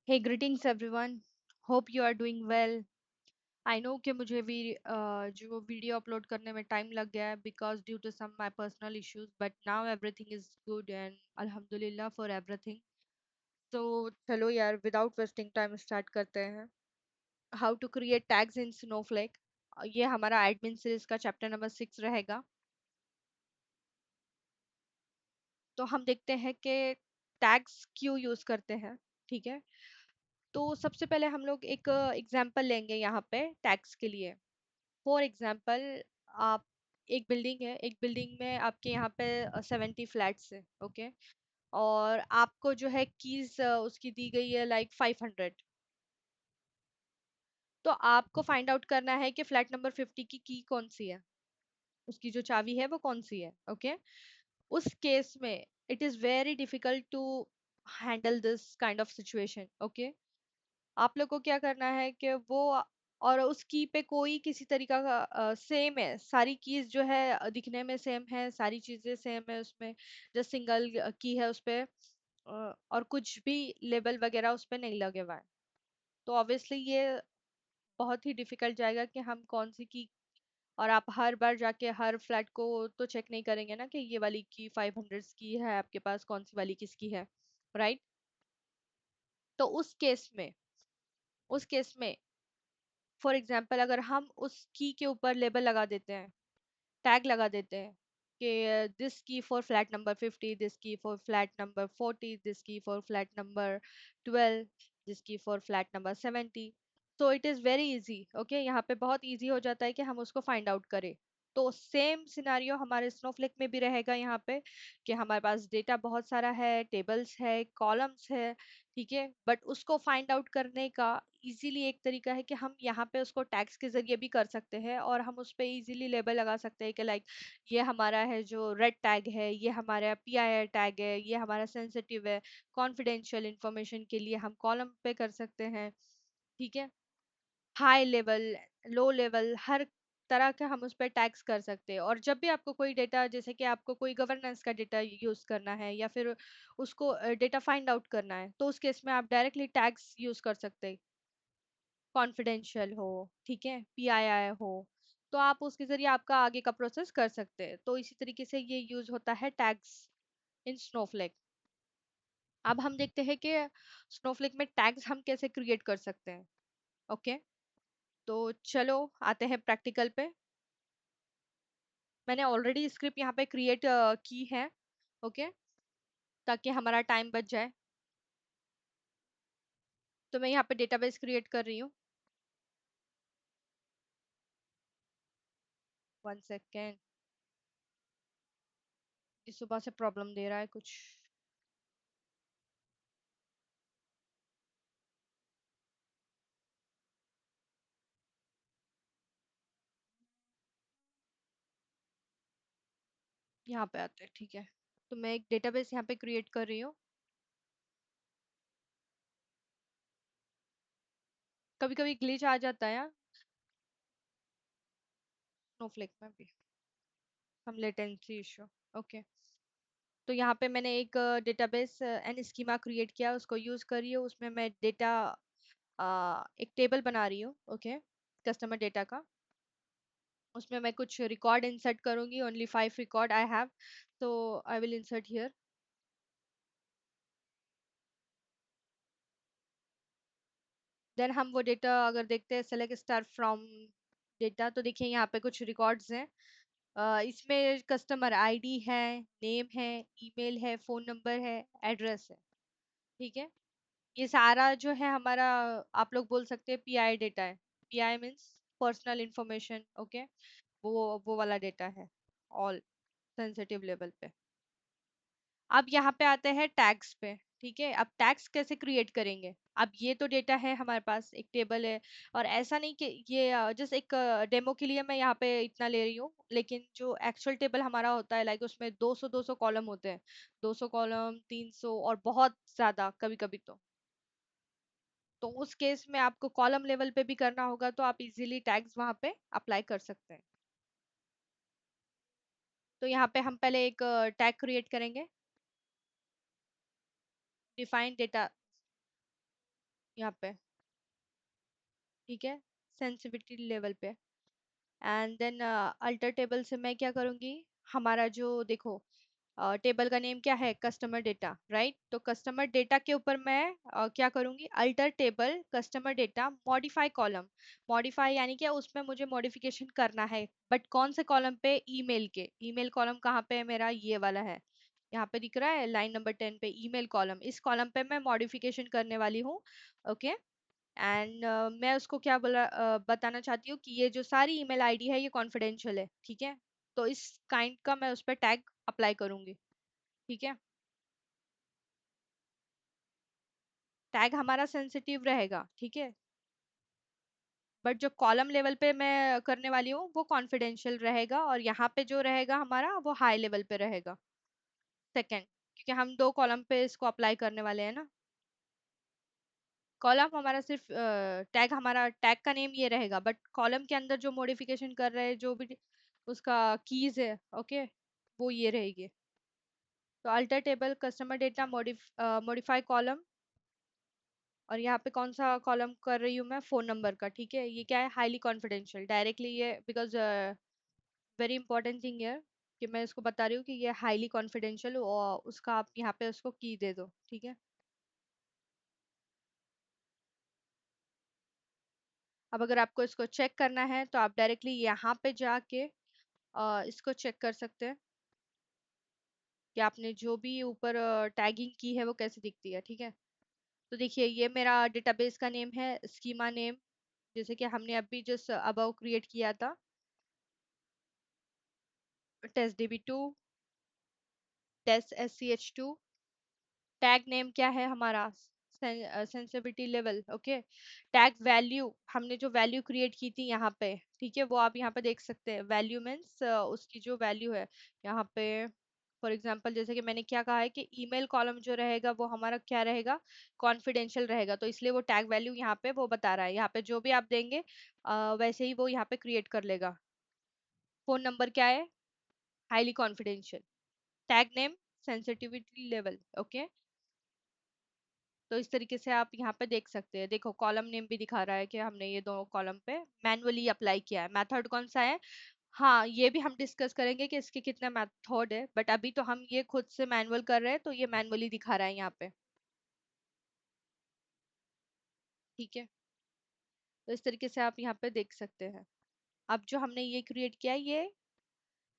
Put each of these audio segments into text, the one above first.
Hey, greetings everyone. Hope you are doing well. I know कि मुझे भी जो वीडियो अपलोड करने में टाइम लग गया है because due to some my personal issues but now everything is good and अल्हम्दुलिल्लाह फॉर एवरीथिंग. तो चलो यार विदाउट वेस्टिंग टाइम स्टार्ट करते हैं. How to create tags in Snowflake. ये हमारा एडमिन सीरीज का चैप्टर नंबर 6 रहेगा. तो हम देखते हैं कि टैग्स क्यों यूज करते हैं. ठीक है. तो सबसे पहले हम लोग एक एग्जांपल लेंगे यहाँ पे टैग्स के लिए. फॉर एग्जाम्पल, आप एक बिल्डिंग है, एक बिल्डिंग में आपके यहाँ पे 70 फ्लैट्स है. ओके. और आपको जो है कीज उसकी दी गई है लाइक 500. तो आपको फाइंड आउट करना है कि फ्लैट नंबर 50 की कौन सी है, उसकी जो चाबी है वो कौन सी है. ओके. उस केस में it is very difficult to handle this kind of situation. Okay. आप लोग को क्या करना है कि वो और उस की पे कोई किसी तरीका का सेम है, सारी कीज जो है दिखने में सेम है, सारी चीजें सेम है उसमें. जो सिंगल की है उस पे और कुछ भी लेबल वगैरह उस पे नहीं लगे हुआ है. तो ऑब्वियसली ये बहुत ही डिफिकल्ट जाएगा कि हम कौन सी की. और आप हर बार जाके हर फ्लैट को तो चेक नहीं करेंगे ना कि ये वाली की 500 की है आपके पास, कौन सी वाली किसकी है. राइट. तो उस केस में फॉर एग्जाम्पल अगर हम उस की के ऊपर लेबल लगा देते हैं, टैग लगा देते हैं कि दिस की फॉर फ्लैट नंबर 50, दिस की फॉर फ्लैट नंबर 40, दिस की फॉर फ्लैट नंबर 12, दिस की फॉर फ्लैट नंबर 70. तो it is very easy. Okay. यहाँ पे बहुत इजी हो जाता है कि हम उसको फाइंड आउट करें. तो सेम सिनारियो हमारे स्नोफ्लेक में भी रहेगा यहाँ पे कि हमारे पास डेटा बहुत सारा है, टेबल्स है, कॉलम्स है. ठीक है. बट उसको फाइंड आउट करने का इजीली एक तरीका है कि हम यहाँ पे उसको टैग्स के जरिए भी कर सकते हैं और हम उस पे इजीली लेबल लगा सकते हैं कि लाइक ये हमारा है जो रेड टैग है, ये हमारा PIR टैग है, ये हमारा सेंसिटिव है, कॉन्फिडेंशियल इंफॉर्मेशन के लिए हम कॉलम पे कर सकते हैं. ठीक है. हाई लेवल, लो लेवल, हर तरह का हम उस पर टैग्स कर सकते हैं. और जब भी आपको कोई डेटा, जैसे कि आपको कोई गवर्नेंस का डेटा यूज करना है या फिर उसको डेटा फाइंड आउट करना है, तो उस केस में आप डायरेक्टली टैग्स यूज कर सकते हैं. कॉन्फिडेंशियल हो, ठीक है, PII हो, तो आप उसके जरिए आपका आगे का प्रोसेस कर सकते हैं. तो इसी तरीके से ये यूज होता है टैग्स इन स्नोफ्लेक. अब हम देखते हैं कि स्नोफ्लेक में टैग्स हम कैसे क्रिएट कर सकते हैं. ओके. तो चलो आते हैं प्रैक्टिकल पे. मैंने ऑलरेडी स्क्रिप्ट यहाँ पे क्रिएट की है. ओके. ताकि हमारा टाइम बच जाए. तो मैं यहाँ पे डेटाबेस क्रिएट कर रही हूँ. 1 सेकेंड. इस सुबह से प्रॉब्लम दे रहा है कुछ. यहाँ पे आते हैं. ठीक है. तो मैं एक डेटाबेस यहाँ पे क्रिएट कर रही हूँ. कभी कभी ग्लिच आ जाता है स्नोफ्लेक में भी, हम लेटेंसी इशू. ओके. तो यहाँ पे मैंने एक डेटाबेस एंड स्कीमा क्रिएट किया, उसको यूज कर रही हूँ. उसमें मैं डेटा एक टेबल बना रही हूँ. ओके. कस्टमर डेटा का. उसमें मैं कुछ रिकॉर्ड इंसर्ट करूंगी. Only 5 record I have. तो I will insert here. Then हम वो डेटा अगर देखते हैं, सेलेक्ट स्टार फ्रॉम डेटा, तो देखिए यहाँ पे कुछ रिकॉर्ड्स हैं. इसमें कस्टमर ID है, नेम है, ईमेल है, फोन नंबर है, एड्रेस है. ठीक है. ये सारा जो है हमारा, आप लोग बोल सकते हैं PI डेटा है. PI means personal information. Okay. वो वाला डेटा है, ऑल सेंसिटिव लेवल पे. अब यहाँ पे आते हैं टैग्स पे. ठीक है. अब टैग्स कैसे क्रिएट करेंगे. अब ये तो डेटा है हमारे पास, एक टेबल है. और ऐसा नहीं कि ये जस्ट एक डेमो के लिए मैं यहाँ पे इतना ले रही हूँ, लेकिन जो एक्चुअल टेबल हमारा होता है लाइक उसमें 200 कॉलम होते हैं. 200 कॉलम, 300 और बहुत ज्यादा कभी कभी तो उस केस में आपको कॉलम लेवल पे भी करना होगा, तो आप इजीली टैग्स वहां पे अप्लाई कर सकते हैं. तो यहाँ पे हम पहले एक टैग क्रिएट करेंगे. Define data. यहाँ पे, ठीक है, सेंसिटिविटी लेवल पे। एंड देन अल्टर टेबल से मैं क्या करूँगी, हमारा जो देखो टेबल का नेम क्या है, कस्टमर डेटा, राइट। तो कस्टमर डेटा के ऊपर मैं क्या करूँगी, alter table customer data modify column. Modify यानी क्या, उसमें मुझे मॉडिफिकेशन करना है, बट कौन से कॉलम पे, ईमेल के। ईमेल कॉलम कहाँ पे है मेरा, ये वाला है, यहाँ पे दिख रहा है लाइन नंबर 10 पे, ईमेल कॉलम। इस कॉलम पे मैं मॉडिफिकेशन करने वाली हूँ। ओके। एंड मैं उसको क्या बताना चाहती हूँ कि ये जो सारी ईमेल आईडी है ये कॉन्फिडेंशियल है, ठीक है। तो इस काइंड का मैं उस पर टैग अप्लाई करूंगी, ठीक है। टैग हमारा सेंसिटिव रहेगा, ठीक है, बट जो कॉलम लेवल पे मैं करने वाली हूँ वो कॉन्फिडेंशियल रहेगा, और यहाँ पे जो रहेगा हमारा वो हाई लेवल पे रहेगा, सेकंड, क्योंकि हम दो कॉलम पे इसको अप्लाई करने वाले हैं ना। कॉलम हमारा सिर्फ टैग, हमारा टैग का नेम ये रहेगा, बट कॉलम के अंदर जो मॉडिफिकेशन कर रहे हैं, जो भी उसका कीज है, ओके, वो ये रहेगी। तो alter table customer data modify column, और यहाँ पे कौन सा कॉलम कर रही हूँ मैं, फोन नंबर का, ठीक है। ये क्या है, हाईली कॉन्फिडेंशियल, डायरेक्टली ये, बिकॉज वेरी इंपॉर्टेंट थिंग है कि मैं इसको बता रही हूँ कि ये हाईली कॉन्फिडेंशियल, और उसका आप यहाँ पे उसको की दे दो, ठीक है। अब अगर आपको इसको चेक करना है तो आप डायरेक्टली यहाँ पे जाके इसको चेक कर सकते हैं कि आपने जो भी ऊपर टैगिंग की है वो कैसे दिखती है, ठीक है। तो देखिए, ये मेरा डेटाबेस का नेम है, स्कीमा नेम, जैसे कि हमने अभी जस्ट अबाउ क्रिएट किया था, test DB2, test SCH2। Tag name क्या है हमारा, sensitivity level, okay. Tag value, हमने जो वैल्यू क्रिएट की थी यहाँ पे, ठीक है, वो आप यहाँ पे देख सकते हैं। वैल्यू मीन्स उसकी जो वैल्यू है यहाँ पे, फॉर एग्जांपल जैसे कि मैंने क्या कहा है कि ईमेल कॉलम जो रहेगा वो हमारा क्या रहेगा, कॉन्फिडेंशियल रहेगा, तो इसलिए वो टैग वैल्यू यहाँ पे वो बता रहा है। यहाँ पे जो भी आप देंगे वैसे ही वो यहाँ पे क्रिएट कर लेगा। फोन नंबर क्या है, highly confidential. Tag name, sensitivity level, okay. तो इस तरीके से आप यहाँ पे देख सकते हैं। देखो, कॉलम नेम भी दिखा रहा है कि हमने ये दोनों कॉलम पे मैनुअली अप्लाई किया है। मेथड कौन सा है, हाँ, ये भी हम डिस्कस करेंगे कि इसके कितने मेथड है, बट अभी तो हम ये खुद से मैनुअल कर रहे हैं, तो ये मैनुअली दिखा रहा है यहाँ पे, ठीक है। तो इस तरीके से आप यहाँ पे देख सकते हैं। अब जो हमने ये क्रिएट किया है, ये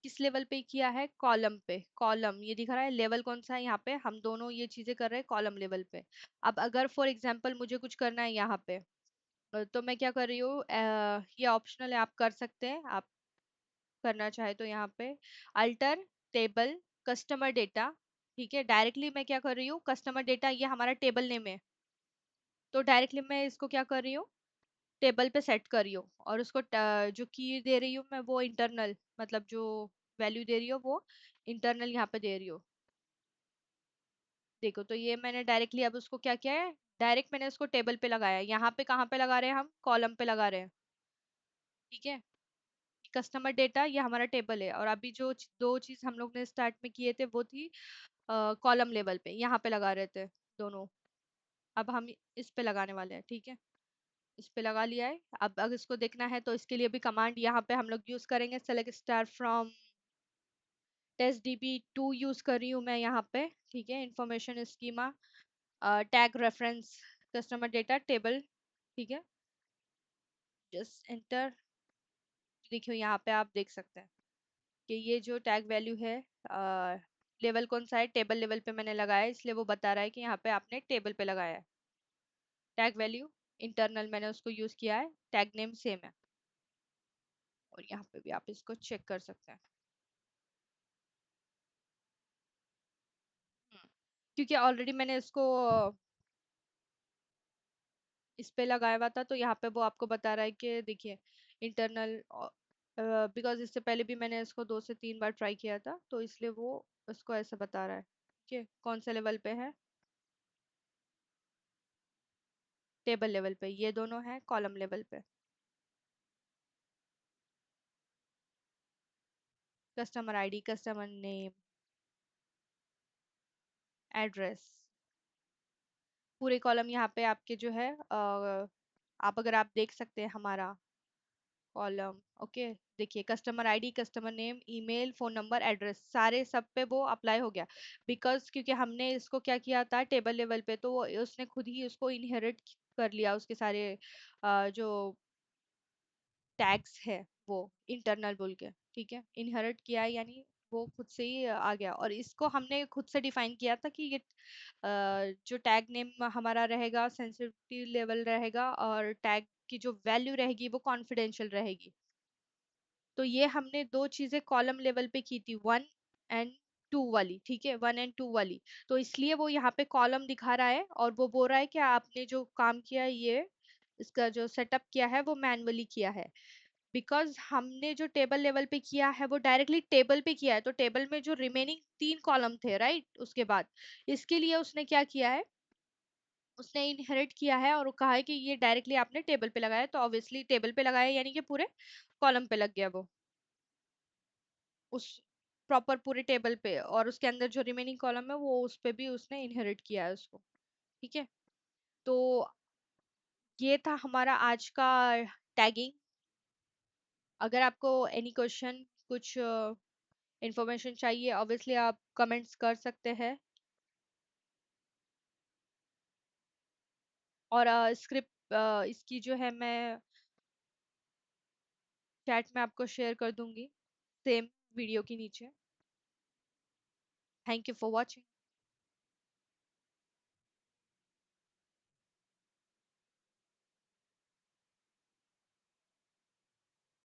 किस लेवल पे किया है, कॉलम पे। कॉलम ये दिखा रहा है, लेवल कौन सा है, यहाँ पे हम दोनों ये चीजें कर रहे हैं कॉलम लेवल पे। अब अगर फॉर एग्जाम्पल मुझे कुछ करना है यहाँ पे, तो मैं क्या कर रही हूँ, ये ऑप्शनल है, आप कर सकते हैं, आप करना चाहे तो यहाँ पे अल्टर टेबल कस्टमर डेटा, ठीक है। डायरेक्टली मैं क्या कर रही हूँ, कस्टमर डेटा ये हमारा टेबल नेम है, तो डायरेक्टली मैं इसको क्या कर रही हूँ, टेबल पे सेट कर रही हूँ, और उसको जो की दे रही हूँ मैं वो इंटरनल, मतलब जो वैल्यू दे रही हूँ वो इंटरनल यहाँ पे दे रही हूँ। देखो, तो ये मैंने डायरेक्टली अब उसको क्या किया है, डायरेक्ट मैंने उसको टेबल पे लगाया है। यहाँ पे कहाँ पे लगा रहे हैं, हम कॉलम पे लगा रहे हैं, ठीक है। कस्टमर डेटा ये हमारा टेबल है, और अभी जो दो चीज हम लोग ने स्टार्ट में किए थे वो थी कॉलम लेवल पे, यहाँ पे लगा रहे थे दोनों। अब हम इस पे लगाने वाले हैं, ठीक है। इस पे लगा लिया है। अब अगर इसको देखना है तो इसके लिए भी कमांड यहाँ पे हम लोग यूज करेंगे, select star from test DB2 use कर रही हूँ मैं यहाँ पे, ठीक है। Information schema, tag reference customer data table, ठीक है। Just enter. देखियो, यहाँ पे आप देख सकते हैं कि ये जो टैग वैल्यू है, लेवल कौन सा है, टेबल लेवल पे मैंने लगाया है, इसलिए वो बता रहा है कि यहाँ पे आपने टेबल पे लगाया है। टैग वैल्यू इंटरनल मैंने उसको यूज किया है, टैग नेम सेम है, और यहाँ पे भी आप इसको चेक कर सकते हैं। क्योंकि ऑलरेडी मैंने इसको इस पे लगाया हुआ था, तो यहाँ पे वो आपको बता रहा है कि देखिए इंटरनल, बिकॉज इससे पहले भी मैंने इसको 2 से 3 बार ट्राई किया था, तो इसलिए वो उसको ऐसा बता रहा है, ठीक है। कौन से लेवल पे है, टेबल लेवल पे, ये दोनों है कॉलम लेवल पे। Customer ID, customer name, address, पूरे कॉलम यहाँ पे आपके जो है आप अगर आप देख सकते हैं हमारा कॉलम, ओके, देखिए customer ID, customer name, email, phone number, address, सारे सब पे वो अप्लाई हो गया। बिकॉज क्योंकि हमने इसको क्या किया था टेबल लेवल पे, तो उसने खुद ही उसको इनहेरिट कर लिया, उसके सारे जो टैग्स है वो इंटरनल बोल के, ठीक है, इनहेरिट किया है, यानी वो खुद से ही आ गया। और इसको हमने खुद से डिफाइन किया था कि ये जो टैग नेम हमारा रहेगा सेंसिटिव लेवल रहेगा, और टैग की जो वैल्यू रहेगी वो कॉन्फिडेंशियल रहेगी। तो ये हमने दो चीजें कॉलम लेवल पे की थी, 1 एंड 2 वाली, ठीक है, 1 एंड 2 वाली। तो इसलिए वो यहाँ पे कॉलम दिखा रहा है, और वो बोल रहा है कि आपने जो काम किया ये इसका जो सेटअप किया है वो मैनुअली किया है। बिकॉज हमने जो टेबल लेवल पे किया है वो डायरेक्टली टेबल पे किया है, तो टेबल में जो रिमेनिंग 3 कॉलम थे, राइट, उसके बाद इसके लिए उसने क्या किया है, उसने इनहेरिट किया है और वो कहा है कि ये डायरेक्टली आपने टेबल पे लगाया, तो ऑब्वियसली टेबल पे लगाया यानी कि पूरे कॉलम पे लग गया वो, उस प्रॉपर पूरे टेबल पे, और उसके अंदर जो रिमेनिंग कॉलम है वो उस पे भी उसने इनहेरिट किया है उसको, ठीक है। तो ये था हमारा आज का टैगिंग। अगर आपको एनी क्वेश्चन, कुछ इंफॉर्मेशन चाहिए, ऑब्वियसली आप कमेंट्स कर सकते हैं, और स्क्रिप्ट इसकी जो है मैं चैट में आपको शेयर कर दूंगी, सेम वीडियो के नीचे। Thank you for watching.